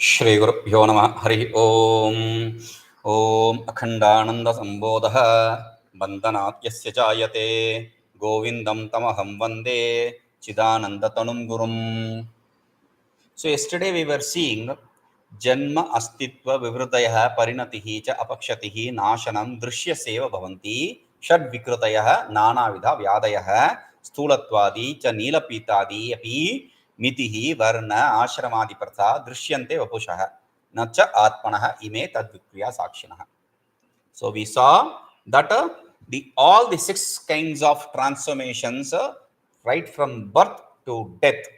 श्री गुरुभ्यो नमः हरि ओम ओम अखंडानंद संबोधः वंदनात् यस्य जायते गोविंदं तमहं वंदे चिदानंद तनुं गुरुम्. So yesterday we were seeing janma astitva vivritayah parinatih cha apakshatihi nashanam drishyaseva bhavanti षड विकृतयः नानाविध व्याधयः स्थूलत्वादि च नीलपीतादि अपि मितिः वर्ण आश्रमादि प्रथा दृश्यन्ते वपुषः न च आत्मनः इमे तद्विक्रिया साक्षिणः. So we saw that all the six kinds of transformations right from birth to death,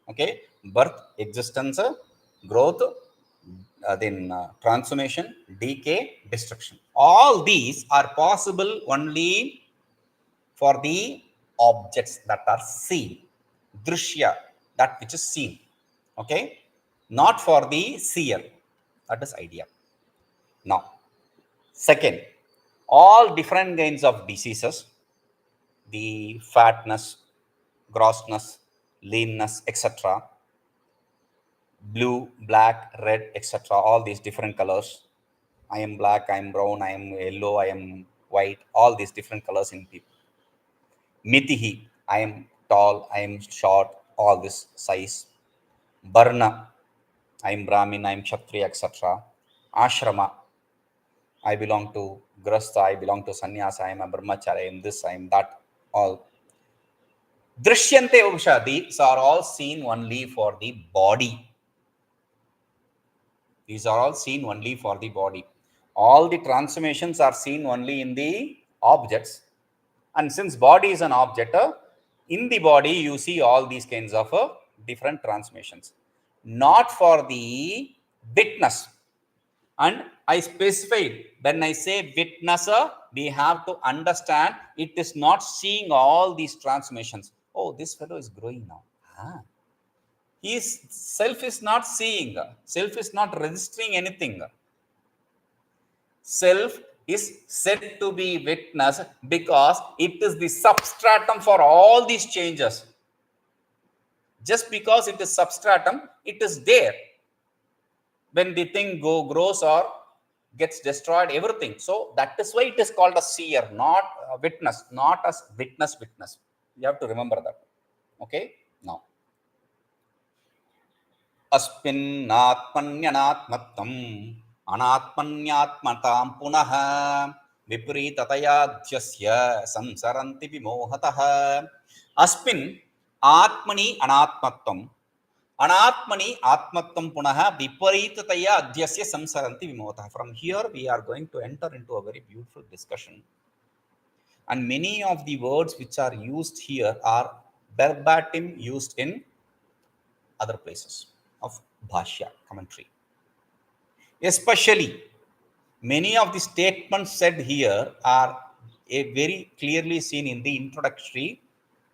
okay, birth, existence, growth, then transformation, decay, destruction. All these are possible only for the objects that are seen, drishya, that which is seen, okay, not for the seer. That is idea. Now, second, all different kinds of diseases, the fatness, grossness, leanness, etc., blue, black, red, etc., all these different colors. I am black, I am brown, I am yellow, I am white, all these different colors in people. Mitihi, I am tall, I am short, all this size. Varna, I am Brahmin, I am Kshatriya, etc. Ashrama, I belong to Grastha, I belong to Sannyasa, I am a Brahmachari, I am this, I am that, all. Drishyante Vavusha, these are all seen only for the body. These are all seen only for the body. All the transformations are seen only in the objects. And since body is an object, in the body you see all these kinds of different transformations. Not for the witness. And I specified, when I say witness, we have to understand it is not seeing all these transformations. Oh, this fellow is growing now. His self is not seeing, self is not registering anything. Self is said to be witness because it is the substratum for all these changes. Just because it is substratum, it is there. When the thing grows or gets destroyed, everything. So that is why it is called a seer, not a witness, not as witness. You have to remember that. Okay, now. asminnātmanyanātmatvamanātmanyātmatāṃ anātmanyātmatāṃ punaḥ viparītatayādhyasya saṃsaranti vimohataḥ. Asmin atmani anātmatvam anātmani atmatvam punaḥ viparītatayādhyasya saṃsaranti vimohataḥ. From here we are going to enter into a very beautiful discussion, and many of the words which are used here are verbatim used in other places of bhashya commentary. Especially many of the statements said here are very clearly seen in the introductory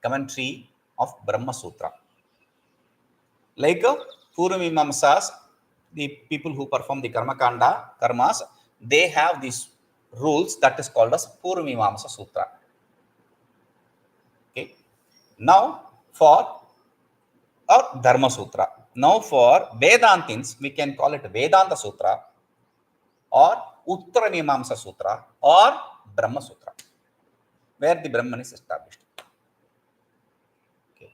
commentary of Brahma Sutra. Like Purvamīmaṁsas, the people who perform the karmas, they have these rules that is called as Purvamīmaṁsa Sutra. Okay. Now for or Dharma Sutra. Now for Vedantins, we can call it Vedanta Sutra or Uttara Mīmāmsa Sutra or Brahma Sutra, where the Brahman is established. Okay.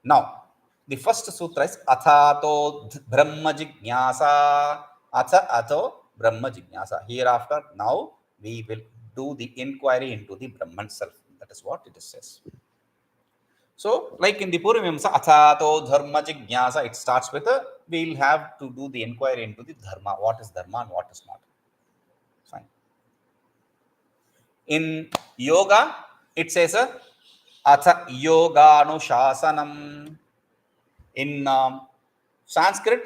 Now, the first sutra is Athato Brahma Jignasa. Atha Brahma Jignasa. Hereafter, now we will do the inquiry into the Brahman self. That is what it says. So, like in the Purvamīmaṁsa, Athato Dharma Jignasa, it starts with we will have to do the inquiry into the Dharma. What is Dharma and what is not. Fine. In Yoga, it says Atha Yoganuṣāsanam. In Sanskrit,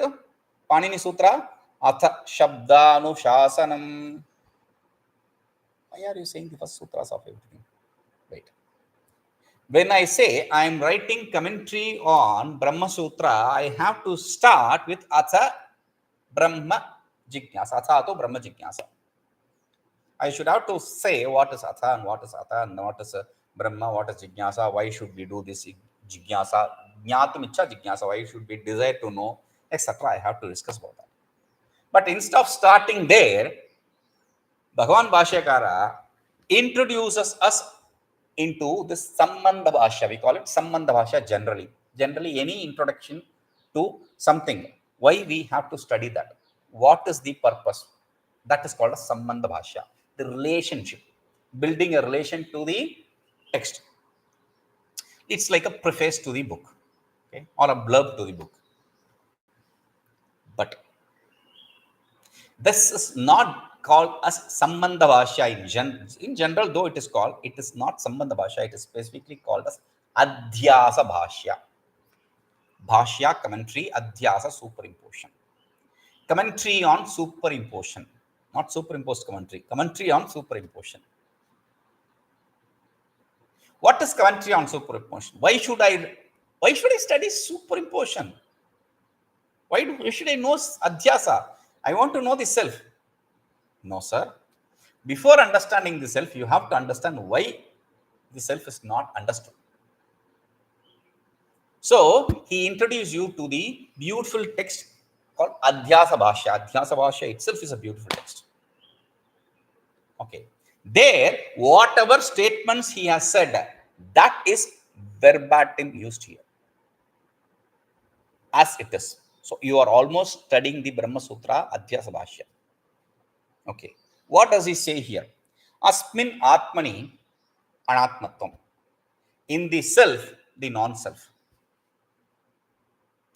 Panini Sutra, Atha Shabdanuṣāsanam. Why are you saying the first sutras of everything? Wait. When I say I am writing commentary on Brahma Sutra, I have to start with Atha Brahma Jignasa. Athato Brahma Jignasa. I should have to say what is Atha and what is Atha and what is Brahma, what is Jignasa, why should we do this jigyasa, jnatum ichha jigyasa, why should be desire to know, etc. I have to discuss about that. But instead of starting there, Bhagavan Bhashyakara introduces us into this Sambandha Bhashya. We call it Sambandha Bhashya generally. Generally, any introduction to something, why we have to study that? What is the purpose? That is called a Sambandha Bhashya. The relationship, building a relation to the text. It's like a preface to the book, okay, or a blurb to the book. But this is not called as Sambandha Bhashya in general, though it is called, it is not Sambandha Bhashya, it is specifically called as Adhyasa Bhashya. Bhashya, commentary, Adhyasa, superimposition. Commentary on superimposition, not superimposed commentary, commentary on superimposition. What is commentary on superimposition? Why should I study superimposition? Why should I know Adhyasa? I want to know the self. No, sir. Before understanding the self, you have to understand why the self is not understood. So, he introduced you to the beautiful text called Adhyasa Bhashya. Adhyasa Bhashya itself is a beautiful text. Okay. There, whatever statements he has said, that is verbatim used here. As it is. So, you are almost studying the Brahma Sutra Adhyasa Bhashya. Okay. What does he say here? Asminnātmani anātmatvam. In the self, the non-self.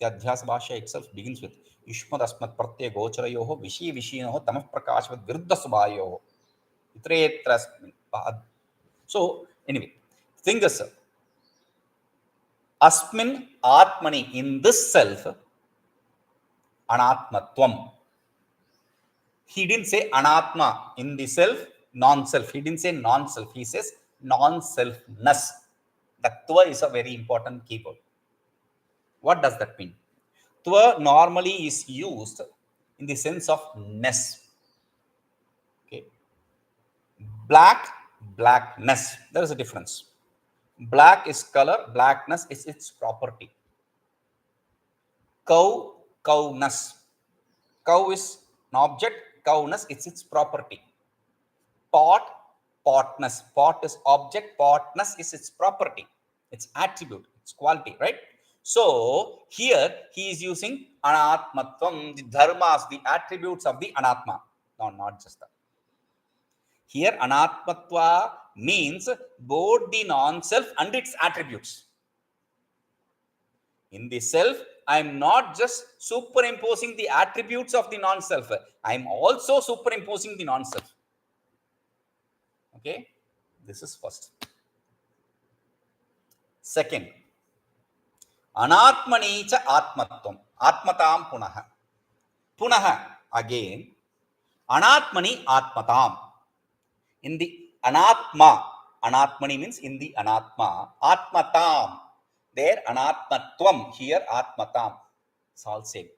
The Adhyasa Bhashya itself begins with Yushmad Asmat Pratyaya Gocharayoho Vishi Vishinoho Tamah Prakashvat Viruddha Subhayoho. So, anyway, think this. Asmin Atmani, in this self, anātmatvam. He didn't say anātma, in the self, non-self. He didn't say non-self. He says non-selfness. The tva is a very important keyword. What does that mean? Tva normally is used in the sense of ness. Okay. Black, blackness. There is a difference. Black is color, blackness is its property. Cow, cowness. Cow is an object, cowness is its property. Pot, potness. Pot is object, potness is its property, its attribute, its quality, right? So, here he is using anātmatvam, the dharmas, the attributes of the anātma. No, not just that. Here, anātmatva means both the non-self and its attributes. In the self, I am not just superimposing the attributes of the non-self. I am also superimposing the non-self. Okay, this is first. Second, anātmani ca atmatvam, atmatāṃ punaḥ. Punaḥ, again, anātmani atmatāṃ. In the anātma, anātmani means in the anātma, atmatāṃ. There, anātmatvam, here atmatāṃ. It's all same.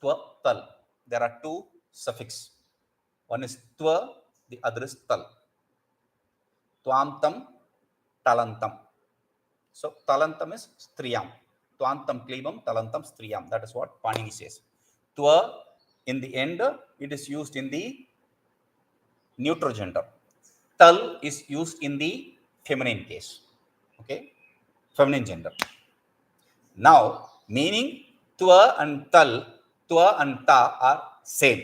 Tva, tal. There are two suffixes. One is tva, the other is tal. Tvantam, talantam. So, talantam is striyam. Tvantam klibam, talantam striyam. That is what Panini says. Tva, in the end, it is used in the neutral gender. Tal is used in the feminine case. Okay? Feminine gender. Now, meaning tva and tal, tva and ta are same.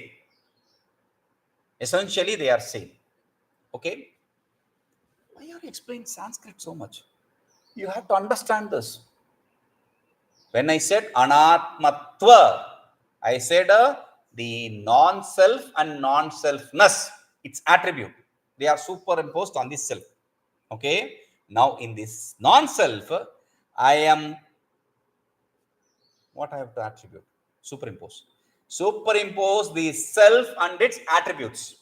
Essentially, they are same. Okay? Why are you explaining Sanskrit so much? You have to understand this. When I said anātmatva, I said the non-self and non-selfness, its attribute. They are superimposed on this self. Okay? Now, in this non-self, I am, what I have to attribute? Superimpose. Superimpose the self and its attributes.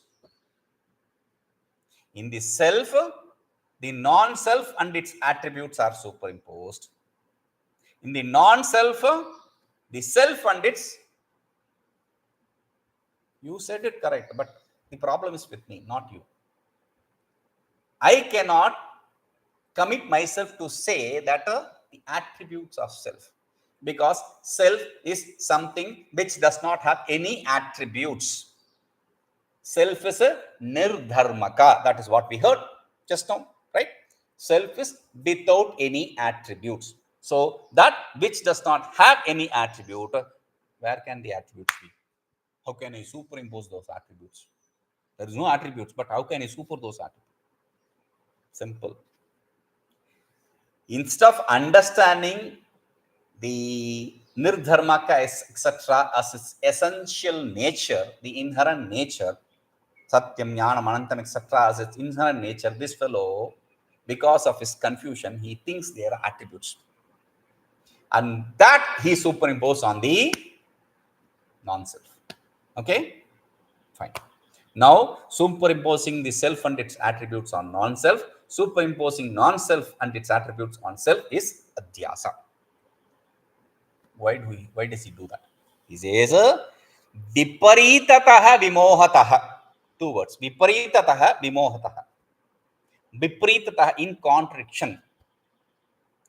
In the self, the non-self and its attributes are superimposed. In the non-self, the self and its, you said it correct, but the problem is with me, not you. I cannot commit myself to say that the the attributes of self. Because self is something which does not have any attributes. Self is a nirdharmaka. That is what we heard just now, right? Self is without any attributes. So that which does not have any attribute, where can the attributes be? How can I superimpose those attributes? There is no attributes, but how can I super those attributes? Simple. Instead of understanding the nirdharmaka, etc., as its essential nature, the inherent nature, satyam, jnanam, anantam, etc., as its inherent nature, this fellow, because of his confusion, he thinks they are attributes. And that he superimposed on the non-self. Okay? Fine. Now, superimposing the self and its attributes on non-self, superimposing non-self and its attributes on self is adhyasa. Why does he do that? He says, viparītatah vimohataḥ. Two words. Viparītatah vimohataḥ. Viparītatah in contradiction.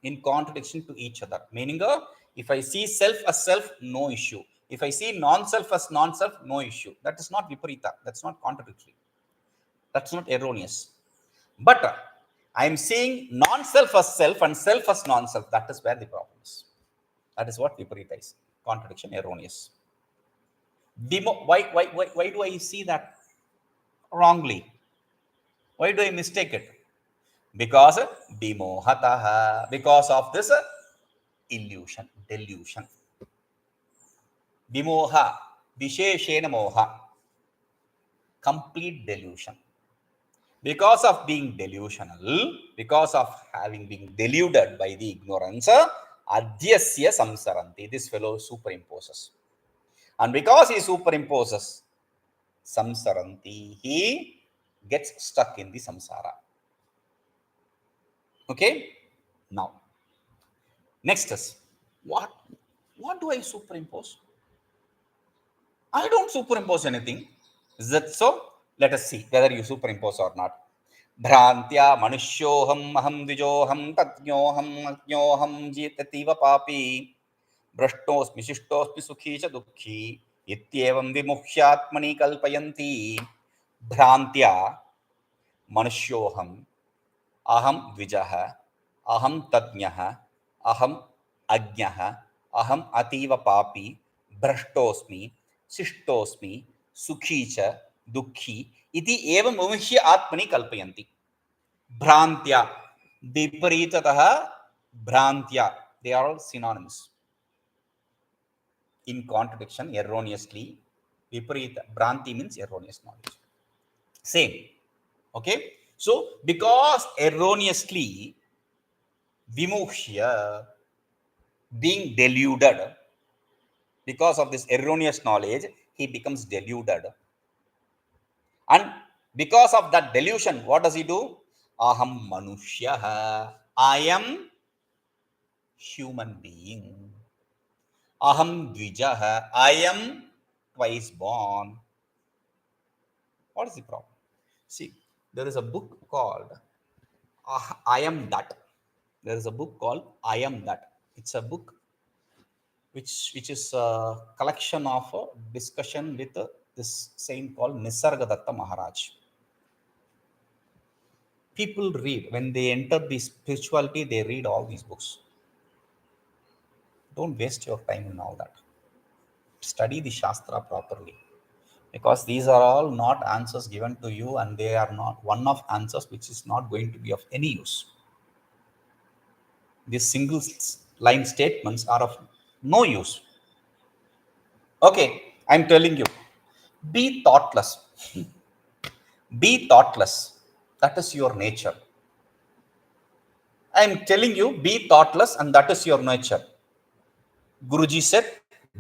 In contradiction to each other. Meaning, if I see self as self, no issue. If I see non-self as non-self, no issue. That is not viparita. That's not contradictory. That's not erroneous. But I am seeing non-self as self and self as non-self. That is where the problem is. That is what viparita is. Contradiction, erroneous. Why do I see that wrongly? Why do I mistake it? Because vimohataḥ. Because of this illusion, delusion. Vimoha, visheshena moha. Complete delusion. Because of being delusional, because of having been deluded by the ignorance, adhyasya saṃsaranti. This fellow superimposes. And because he superimposes saṃsaranti, he gets stuck in the samsara. Okay? Now, next is, what do I superimpose? I don't superimpose anything. Is that so? Let us see whether you superimpose or not. bhrāntyā manuṣyo'hamahaṃ dvijo'haṃ tajjño'hamajño'hamatīva jitatīva pāpī bhraṣṭo'smi śiṣṭo'smi sukhī ca duḥkhī tyevaṃ vimuhyātmani kalpayanti bhrāntyā manuṣyo'hamahaṃ aham dvijaha aham tajjñah aham ajñah aham atīva pāpī bhraṣṭo'smi śiṣṭo'smi sukhī ca duḥkhī iti evam vimuhyātmani kalpayanti. Bhrāntyā, viparītatah, bhrāntyā, they are all synonyms. In contradiction, erroneously, viparita, bhranti means erroneous knowledge. Same. Okay? So, because erroneously, vimuhyā, being deluded, because of this erroneous knowledge, he becomes deluded. And because of that delusion, what does he do? Aham manuṣyah. I am human being. Aham dvijo'haṃ. I am twice born. What is the problem? See, there is a book called I Am That. There is a book called I Am That. It's a book which is a collection of a discussion with this saint called Nisargadatta Maharaj. People read, when they enter the spirituality, they read all these books. Don't waste your time in all that. Study the Shastra properly. Because these are all not answers given to you, and they are not one of answers which is not going to be of any use. These single line statements are of no use. Okay, I'm telling you, be thoughtless. Be thoughtless. That is your nature. I'm telling you, be thoughtless, and that is your nature. Guruji said,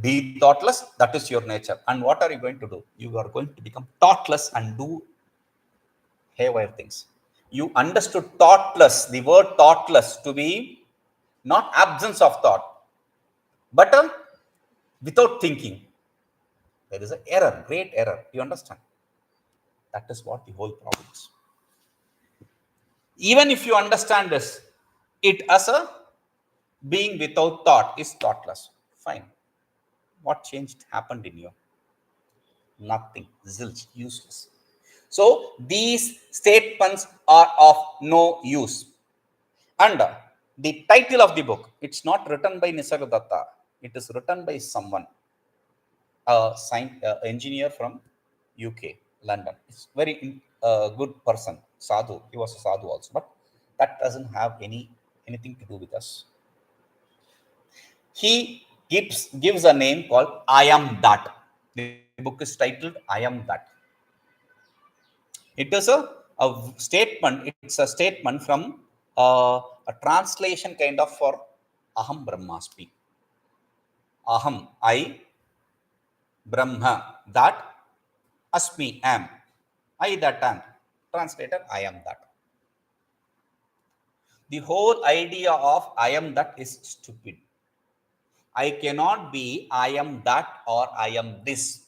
be thoughtless, that is your nature. And what are you going to do? You are going to become thoughtless and do haywire things. You understood thoughtless, the word thoughtless to be not absence of thought, but without thinking. There is an error, great error. You understand? That is what the whole problem is. Even if you understand this, it as a Being without thought is thoughtless. Fine. What changed happened in you? Nothing. Zilch. Useless. So these statements are of no use. And the title of the book, it's not written by Nisargadatta. It is written by someone, a engineer from UK, London. It's very good person, sadhu. He was a sadhu also, but that doesn't have anything to do with us. He gives a name called I am that. The book is titled I am that. It is a statement. It's a statement from a translation kind of for Aham Brahmasmi. Aham, I, Brahma, that, Asmi, am. I that am. Translated, I am that. The whole idea of I am that is stupid. I cannot be I am that or I am this.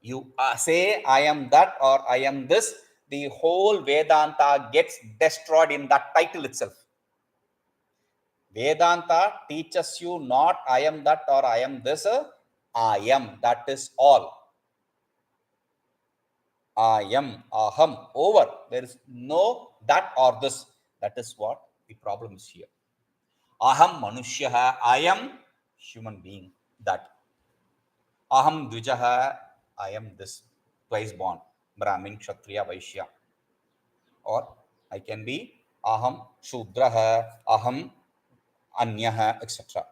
You say I am that or I am this, the whole Vedanta gets destroyed in that title itself. Vedanta teaches you not I am that or I am this, I am, that is all. I am, aham, over. There is no that or this. That is what the problem is here. Aham manuṣyo'hamahaṃ, I am human being, that. Aham dvijo'haṃ, I am this, twice born, Brahmin, Kshatriya, Vaishya. Or I can be aham shudraha, aham anyaha, etc.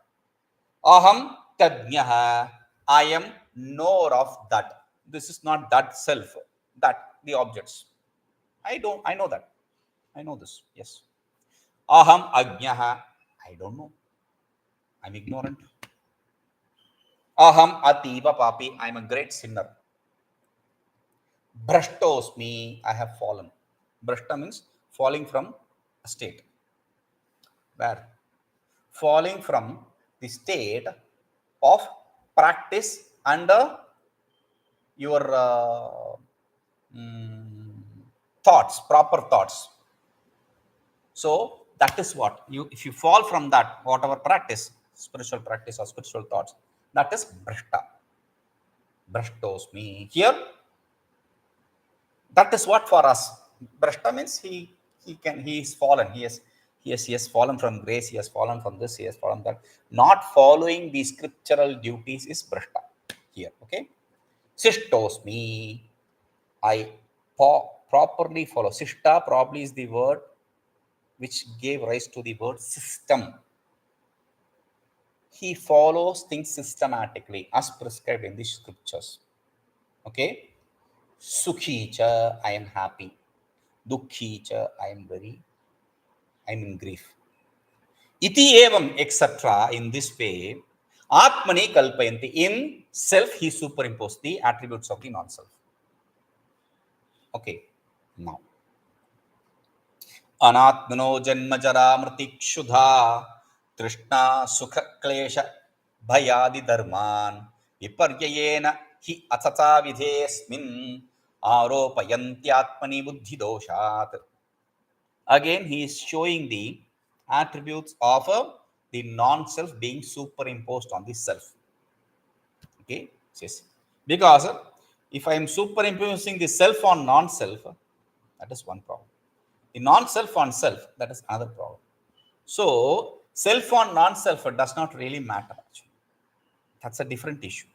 Aham tajjño'hamāhaṃ, I am knower of that. This is not that self, that the objects. I know that. I know this. Yes. Aham ajñaha, I don't know. I'm ignorant. Aham atīva pāpī, I'm a great sinner. Bhraṣṭo'smi, I have fallen. Bhrashta means falling from a state. Where? Falling from the state of practice under your thoughts, proper thoughts. So that is what if you fall from that, whatever practice, spiritual practice or spiritual thoughts, that is bhrashta. Bhraṣṭo'smi. Here, that is what for us. Bhrashta means he is fallen. He has fallen from grace. He has fallen from this. He has fallen that. Not following the scriptural duties is bhrashta. Here, okay. śiṣṭo'smi, I properly follow. Śiṣṭa probably is the word which gave rise to the word system. He follows things systematically as prescribed in the scriptures. Okay. Sukhī cha, I am happy. Duḥkhī cha, I'm in grief. Iti evam, etc. In this way, anātmano kalpayanti. In self, he superimposed the attributes of the non-self. Okay. Now, anātmano janmajarāmṛtikṣudhā tṛṣṇāsukhakleśabhayādidharmān viparyayeṇa hyatathāvidhe'smi nnāropayantyātmani buddhidoṣāt. Again, he is showing the attributes of the non-self being superimposed on the self. Okay, yes. Because if I am superimposing the self on non-self, that is one problem. The non-self on self, that is another problem. So, self on non-self does not really matter actually. That's a different issue.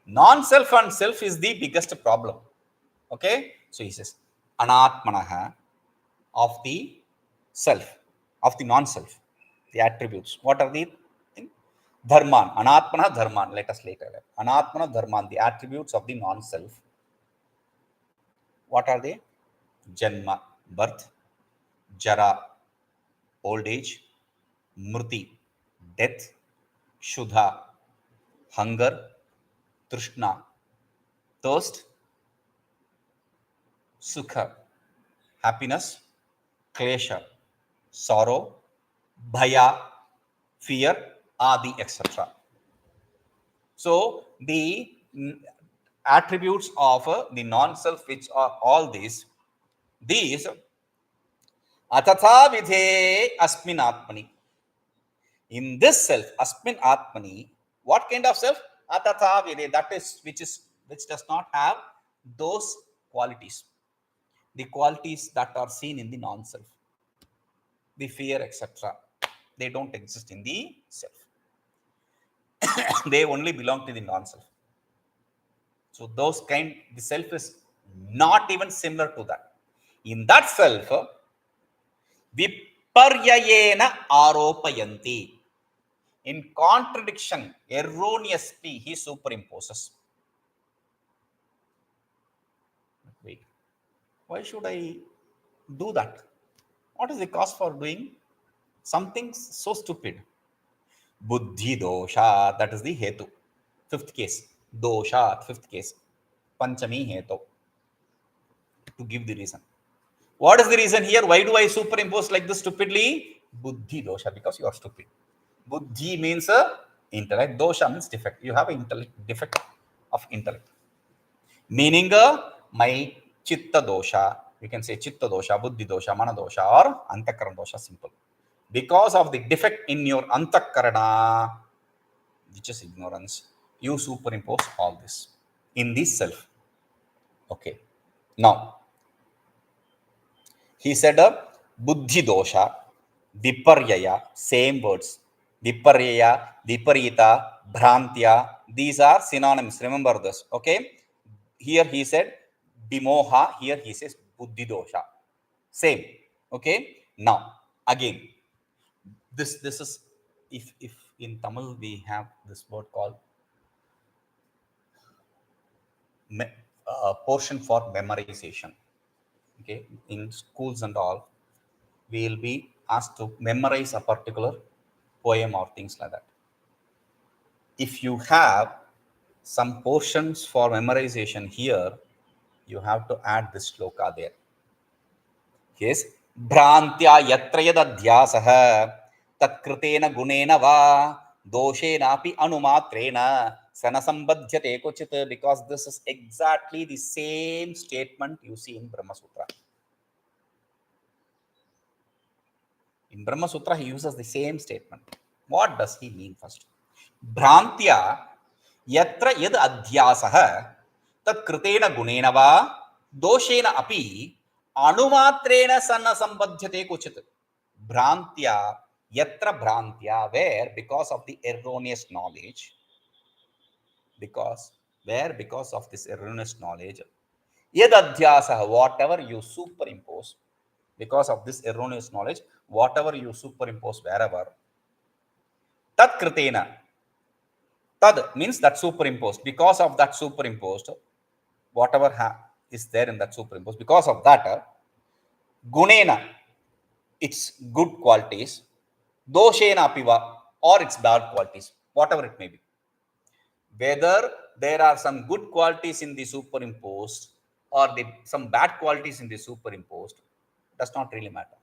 Non-self on self is the biggest problem. Okay, so he says anātmano of the self, of the non-self, the attributes. What are the things? Dharman, anātmano dharman. Let us later. Anātmano dharman, the attributes of the non-self. What are they? Janma, birth; jara, old age; mrti, death; śuddha, hunger; tṛṣṇā, thirst; sukha, happiness; klesha, sorrow; bhaya, fear; adi, etc. So the attributes of the non-self, which are all these hyatathāvidhe'smi. In this self, asminnātmani, what kind of self? Hyatathāvidhe'smi, that is which does not have those qualities. The qualities that are seen in the non-self, the fear, etc. They don't exist in the self. They only belong to the non-self. So those kind, the self is not even similar to that. In that self, viparyayeṇa āropayanti. In contradiction, erroneously, he superimposes. Wait, why should I do that? What is the cause for doing something so stupid? Buddhidoṣāt, that is the hetu. Fifth case. Doṣāt, fifth case. Panchami hetu. To give the reason. What is the reason here? Why do I superimpose like this stupidly? Buddhidoṣā, because you are stupid. Buddhi means intellect. Dosha means defect. You have an intellect defect of intellect. Meaning my chitta dosha. You can say chitta dosha, buddhi dosha, mana dosha, or antakarana dosha. Simple. Because of the defect in your antakarana, which is ignorance, you superimpose all this in this self. Okay. Now, he said buddhi dosha, viparyaya, same words. Viparya, viparīta, bhrāntyā, these are synonyms. Remember this. Okay. Here he said vimohā, here he says buddhidosha. Same. Okay. Now, again, this is, if in Tamil we have this word called portion for memorization. Okay. In schools and all, we will be asked to memorize a particular poem or things like that. If you have some portions for memorization here, you have to add this shloka there. Yes, bhrāntyā yatra yadadhyāsastatkṛtena guṇena va doṣeṇāpyaṇumātreṇa sambadhyate kvacit, because this is exactly the same statement you see in Brahma Sutra. In Brahma Sutra, he uses the same statement. What does he mean first? Bhrāntyā yatra yadadhyāsaha tatkṛtena guṇena va doṣena api anumatreṇa sambadhyate kvacit. Bhrāntyā, yatra bhrāntyā, where because of the erroneous knowledge, because of this erroneous knowledge, yadadhyāsaha, whatever you superimpose, because of this erroneous knowledge, whatever you superimpose wherever, tatkṛtena, tad means that superimposed, because of that superimposed, whatever is there in that superimposed, because of that, guṇena, its good qualities, doṣena apiva, or its bad qualities, whatever it may be. Whether there are some good qualities in the superimposed or some bad qualities in the superimposed, does not really matter.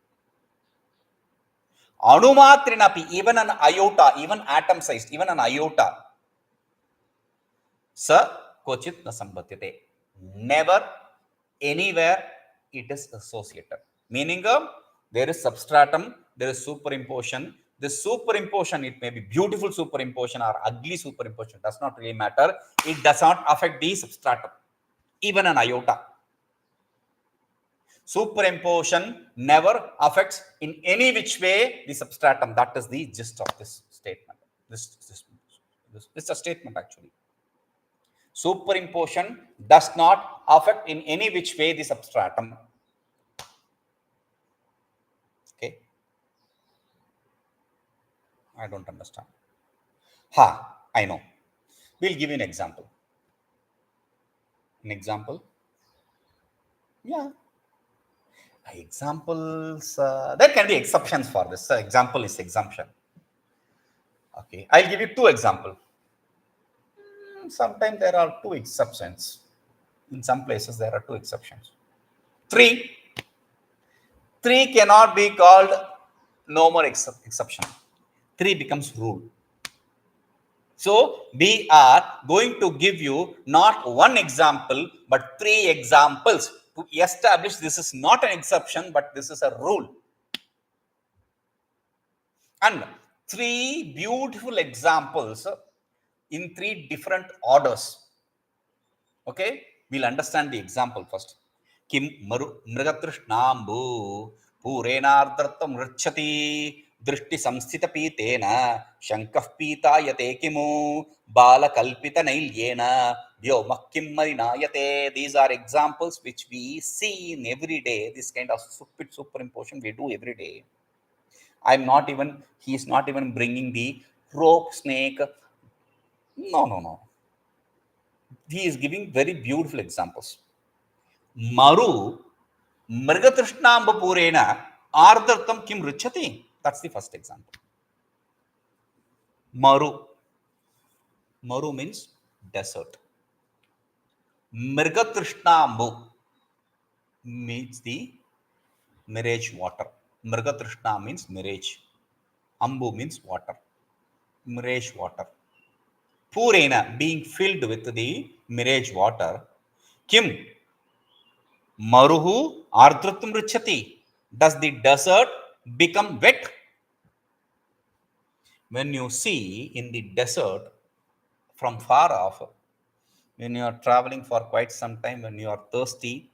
Anumatreṇa api, even an iota, even atom sized, even an iota, sa kvacit na sambadhyate. Never, anywhere it is associated. Meaning, there is substratum, there is superimposition. This superimposition, it may be beautiful superimposition or ugly superimposition, does not really matter. It does not affect the substratum, even an iota. Superimposition never affects in any which way the substratum. That is the gist of this statement. This is a statement actually. Superimposition does not affect in any which way the substratum. Okay. I don't understand. I know. We'll give you an example. An example? Yeah. Examples, there can be exceptions for this. Example is exemption. Okay, I'll give you two examples. Sometimes there are two exceptions. In some places there are two exceptions. Three cannot be called no more exception. Three becomes rule. So we are going to give you not one example, but three examples to establish this is not an exception, but this is a rule. And Three beautiful examples in three different orders. Okay, we'll understand the example first. Kim marurmṛgatṛṣṇāmbupūreṇārdratvamṛcchati dṛṣṭisaṃsthitapītena shankah pītāyate kimu bālakalpitanailyena vyomah kim marināyate. These are examples which we see in every day. This kind of stupid superimposition we do every day. He is not even bringing the rope snake. No. He is giving very beautiful examples. Maru marurmṛgatṛṣṇāmbupūreṇārdratvam kim ricchati. That's the first example. Maru means desert. Mṛgatṛṣṇāmbu means the mirage water. Mṛgatṛṣṇā means mirage. Ambu means water. Mirage water. Pūreṇa being filled with the mirage water. Kim maruhu ardratvam ricchati. Does the desert become wet? When you see in the desert from far off, when you are traveling for quite some time, when you are thirsty,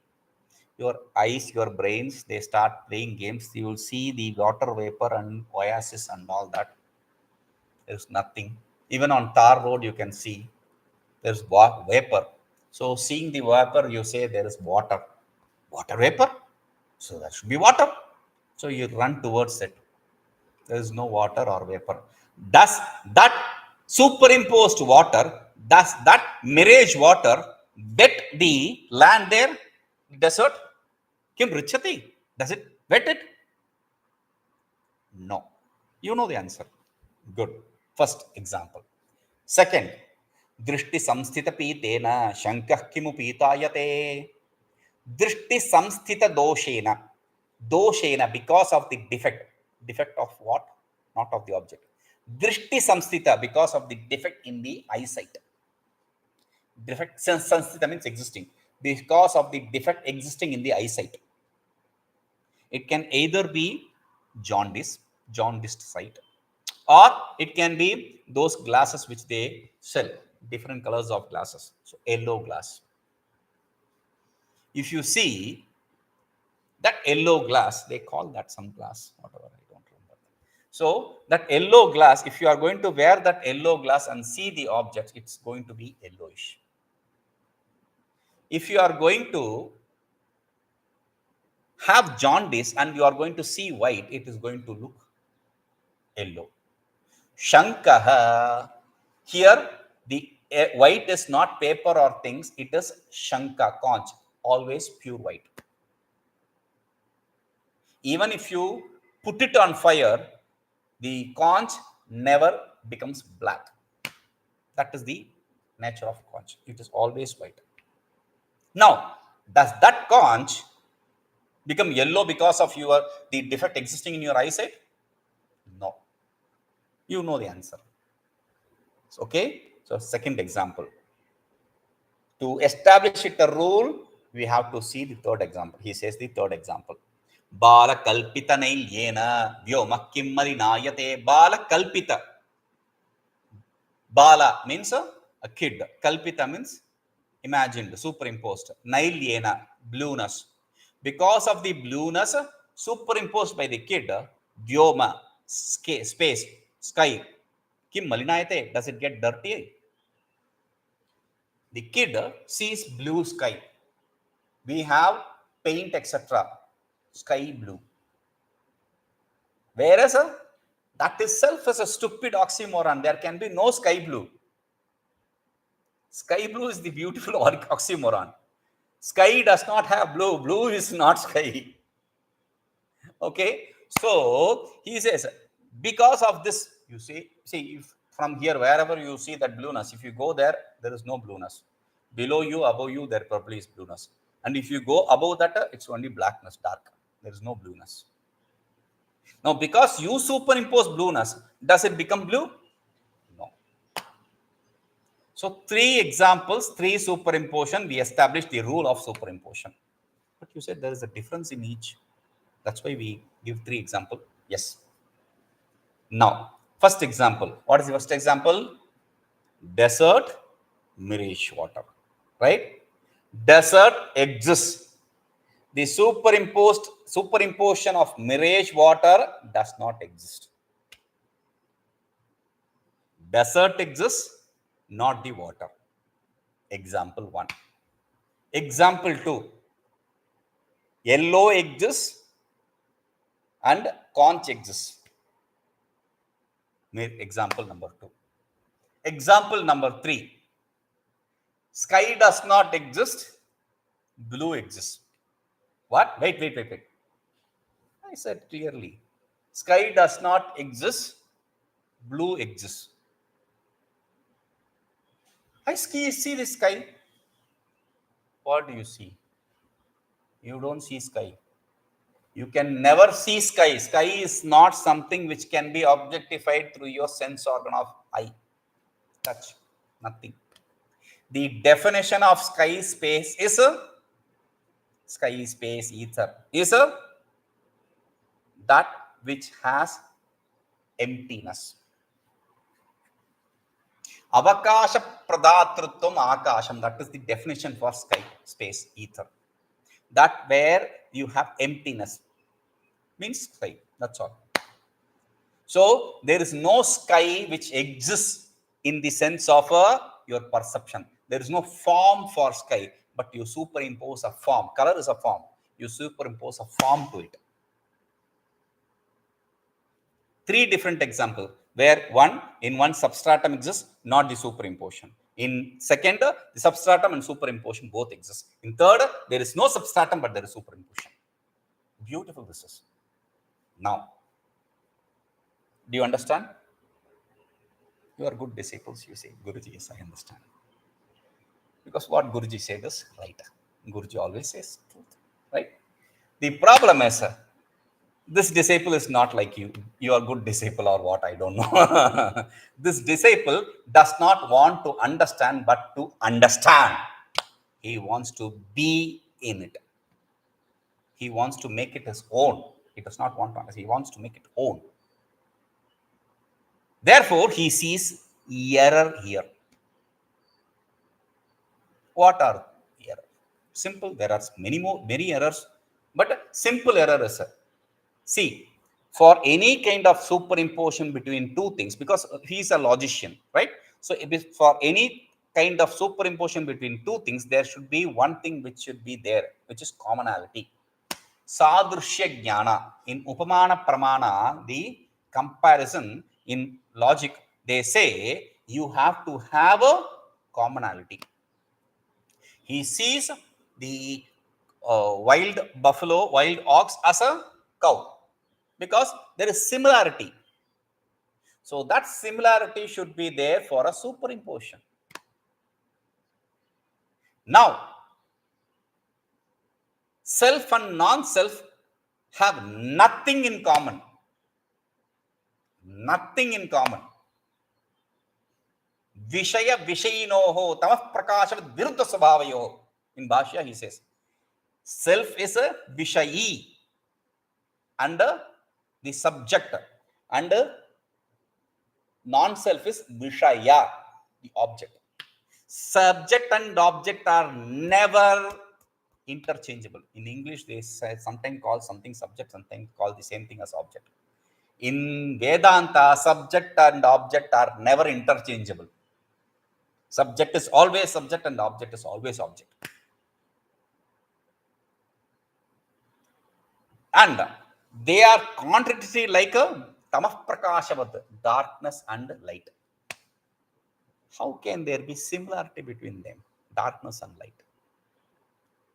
your eyes, your brains, they start playing games. You will see the water vapor and oasis and all that. There's nothing. Even on tar road, you can see there's vapor. So seeing the vapor, you say there is water. Water vapor? So that should be water. So you run towards it. There is no water or vapor. Does that superimposed water, does that mirage water wet the land there, desert? Kim ricchati? Does it wet it? No. You know the answer. Good. First example. Second, dṛṣṭisaṃsthitapītena shankah kimu pītāyate. Dṛṣṭisaṃsthita doṣeṇa, because of the defect. Defect of what? Not of the object. Dṛṣṭisaṃsthita, because of the defect in the eyesight. Defect, samsthita means existing. Because of the defect existing in the eyesight. It can either be jaundiced sight, or it can be those glasses which they sell, different colors of glasses. So yellow glass. If you see that yellow glass, they call that some glass, whatever, I don't remember. So that yellow glass, if you are going to wear that yellow glass and see the object, it's going to be yellowish. If you are going to have jaundice and you are going to see white, it is going to look yellow. Shankaha, here the white is not paper or things, it is shanka, conch, always pure white. Even if you put it on fire, the conch never becomes black. That is the nature of conch. It is always white. Now, does that conch become yellow because of the defect existing in your eyesight? No. You know the answer. Okay. So second example. To establish it a rule, we have to see the third example. He says the third example. Bala kalpitanailyena vyomah kim marināyate. Bala kalpita. Bala means a kid. Kalpita means imagined, superimposed. Nailyena, blueness. Because of the blueness superimposed by the kid, vyoma, space, sky. Kim malinayate, does it get dirty? The kid sees blue sky. We have paint, etc. Sky blue. Whereas that itself is a stupid oxymoron. There can be no sky blue. Sky blue is the beautiful oxymoron. Sky does not have blue. Blue is not sky. Okay. So he says, because of this, you see if from here, wherever you see that blueness, if you go there, there is no blueness. Below you, above you, there probably is blueness. And if you go above that, it's only blackness, dark. There is no blueness. Now, because you superimpose blueness, does it become blue? No. So, three examples, three superimposition, we established the rule of superimposition. But you said there is a difference in each. That's why we give three examples. Yes. Now, First example. What is the first example? Desert, mirage water. Right? Desert exists. The superimposition of mirage water does not exist. Desert exists, not the water. Example 1. Example 2. Yellow exists and conch exists. Example number 2. Example number 3. Sky does not exist, blue exists. What? Wait. I said clearly. Sky does not exist, blue exists. I see the sky. What do you see? You don't see sky. You can never see sky. Sky is not something which can be objectified through your sense organ of eye. Touch. Nothing. The definition of sky space is sky space ether is that which has emptiness. Avakasha pradatritvam akasham. That is the definition for sky space ether. That where you have emptiness means sky. That's all. So there is no sky which exists in the sense of your perception. There is no form for sky, but you superimpose a form. Color is a form. You superimpose a form to it. 3 different examples where in one substratum exists, not the superimposition. In second, the substratum and superimposition both exist. In third, there is no substratum, but there is superimposition. Beautiful this is. Now, do you understand? You are good disciples, you say, Guruji, yes, I understand. Because what Guruji said is right. Guruji always says truth, right? The problem is, this disciple is not like you. You are a good disciple or what, I don't know. This disciple does not want to understand, but to understand. He wants to be in it. He wants to make it his own. He does not want to understand. He wants to make it own. Therefore, he sees error here. What are errors? Simple. There are many errors, but simple error is see, for any kind of superimposition between two things, because he is a logician, right? So for any kind of superimposition between two things, there should be one thing which should be there, which is commonality. Sadrishya jnana. In upamana pramana, the comparison in logic, they say you have to have a commonality. He sees the wild buffalo, wild ox as a cow because there is similarity. So that similarity should be there for a superimposition. Now, self and non-self have nothing in common. Nothing in common. Vishaya vishayinoho tamah prakashavat viruddha svabhavayoho. In Bhashya he says, self is a vishayi and the subject, and non-self is vishaya, the object. Subject and object are never interchangeable. In English, they sometimes call something subject, sometimes call the same thing as object. In Vedanta, subject and object are never interchangeable. Subject is always subject and object is always object. And they are contradictory like a tamah prakashavat, darkness and light. How can there be similarity between them, darkness and light?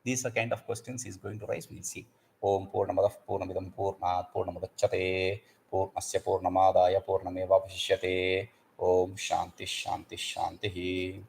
These are kind of questions he is going to raise. We'll see. Om Purnamadah Purnamidam Purnat Purnamudachyate Purnasya Purnamadaya Purnameva Vashishyate. Om Shanti Shanti Shanti.